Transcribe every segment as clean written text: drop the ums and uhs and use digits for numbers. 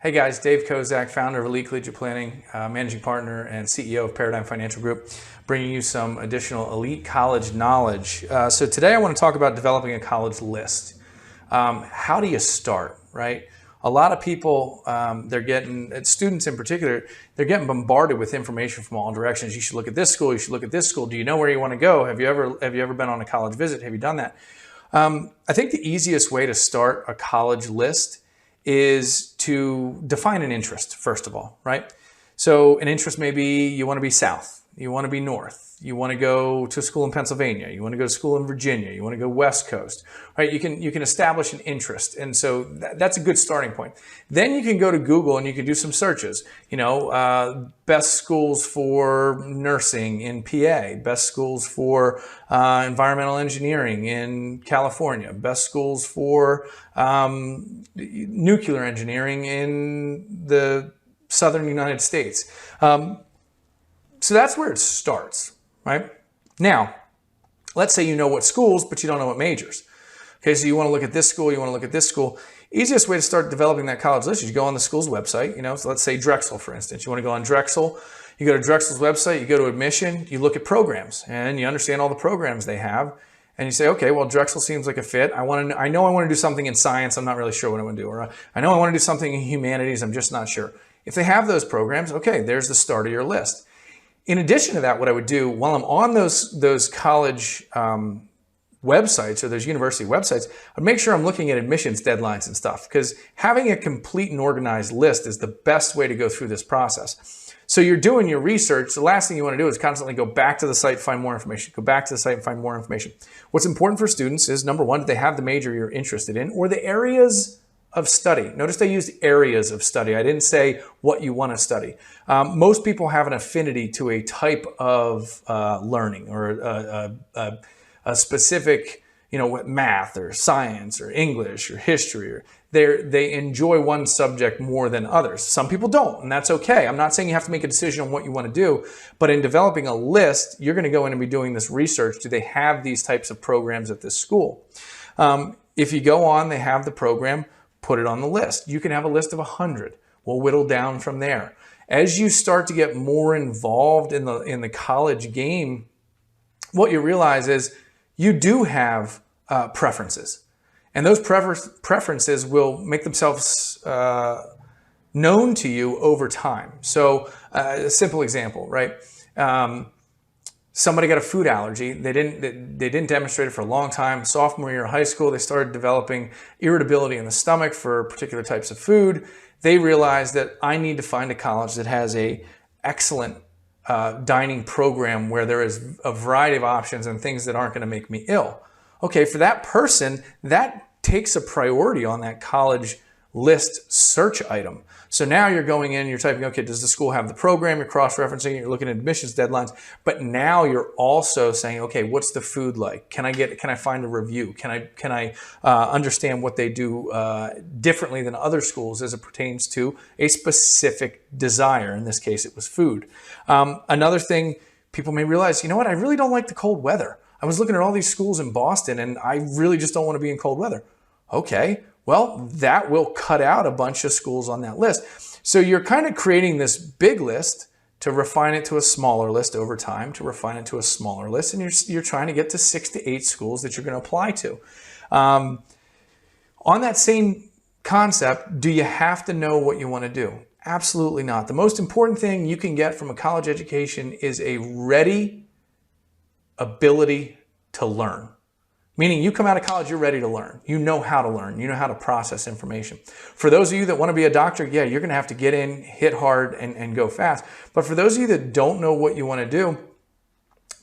Hey guys, Dave Kozak, founder of Elite Collegiate Planning, managing partner and CEO of Paradigm Financial Group, bringing you some additional elite college knowledge. So today I want to talk about developing a college list. How do you start, right? A lot of people, students in particular, they're getting bombarded with information from all directions. You should look at this school, you should look at this school. Do you know where you want to go? Have you ever been on a college visit? Have you done that? I think the easiest way to start a college list is to define an interest, first of all, right? So an interest may be you want to be south, you want to be north, you want to go to school in Pennsylvania, you want to go to school in Virginia, you want to go West Coast, right? You can establish an interest. And so that's a good starting point. Then you can go to Google and you can do some searches, best schools for nursing in PA, best schools for environmental engineering in California, best schools for nuclear engineering in the southern United States. So that's where it starts, right? Now, let's say you know what schools, but you don't know what majors. Okay, so you want to look at this school, you want to look at this school. Easiest way to start developing that college list is you go on the school's website, so let's say Drexel, for instance. You want to go on Drexel, you go to Drexel's website, you go to admission, you look at programs, and you understand all the programs they have, and you say, okay, well, Drexel seems like a fit. I know I want to do something in science, I'm not really sure what I want to do, or I know I want to do something in humanities, I'm just not sure. If they have those programs, okay, there's the start of your list. In addition to that, what I would do while I'm on those college websites or those university websites, I'd make sure I'm looking at admissions deadlines and stuff, because having a complete and organized list is the best way to go through this process. So you're doing your research. The last thing you want to do is constantly go back to the site, find more information, go back to the site and find more information. What's important for students is, number one, do they have the major you're interested in or the areas of study? Notice they used areas of study. I didn't say what you want to study. Most people have an affinity to a type of learning or a specific, math or science or English or history. Or they enjoy one subject more than others. Some people don't, and that's okay. I'm not saying you have to make a decision on what you want to do, but in developing a list, you're going to go in and be doing this research. Do they have these types of programs at this school? If you go on, they have the program, put it on the list. You can have a list of 100. We'll whittle down from there. As you start to get more involved in the college game, what you realize is you do have preferences. And those preferences will make themselves known to you over time. So a simple example, right? Somebody got a food allergy. They didn't demonstrate it for a long time. Sophomore year of high school, they started developing irritability in the stomach for particular types of food. They realized that I need to find a college that has a excellent dining program where there is a variety of options and things that aren't going to make me ill. Okay, for that person, that takes a priority on that college list search item. So now you're going in, you're typing, okay, does the school have the program? You're cross-referencing, you're looking at admissions deadlines, but now you're also saying, okay, what's the food like? Can I find a review? Can I understand what they do differently than other schools as it pertains to a specific desire? In this case, it was food. Another thing people may realize, I really don't like the cold weather. I was looking at all these schools in Boston and I really just don't want to be in cold weather. Okay. Well, that will cut out a bunch of schools on that list. So you're kind of creating this big list to refine it to a smaller list over time, to refine it to a smaller list, and you're trying to get to 6 to 8 schools that you're going to apply to. On that same concept, do you have to know what you want to do? Absolutely not. The most important thing you can get from a college education is a ready ability to learn. Meaning you come out of college, you're ready to learn. You know how to learn. You know how to process information. For those of you that want to be a doctor, yeah, you're going to have to get in, hit hard, and go fast. But for those of you that don't know what you want to do,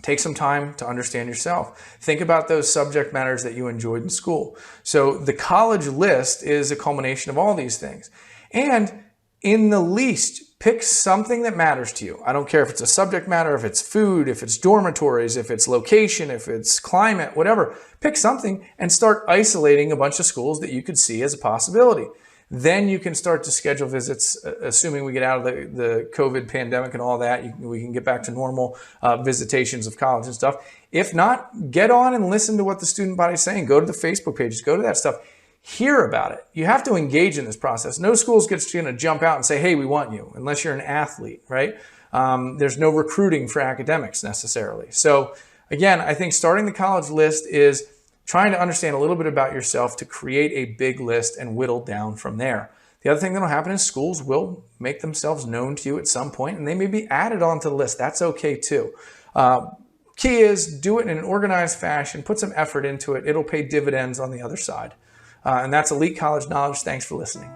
take some time to understand yourself. Think about those subject matters that you enjoyed in school. So the college list is a culmination of all these things. And in the least, pick something that matters to you. I don't care if it's a subject matter, if it's food, if it's dormitories, if it's location, if it's climate, whatever. Pick something and start isolating a bunch of schools that you could see as a possibility. Then you can start to schedule visits, assuming we get out of the COVID pandemic and all that. We can get back to normal visitations of college and stuff. If not, get on and listen to what the student body is saying. Go to the Facebook pages, go to that stuff. hear about it. You have to engage in this process. No school's just going to jump out and say, hey, we want you, unless you're an athlete, right? There's no recruiting for academics necessarily. So again, I think starting the college list is trying to understand a little bit about yourself to create a big list and whittle down from there. The other thing that will happen is schools will make themselves known to you at some point, and they may be added onto the list. That's okay too. Key is do it in an organized fashion, put some effort into it. It'll pay dividends on the other side. And that's Elite College Knowledge. Thanks for listening.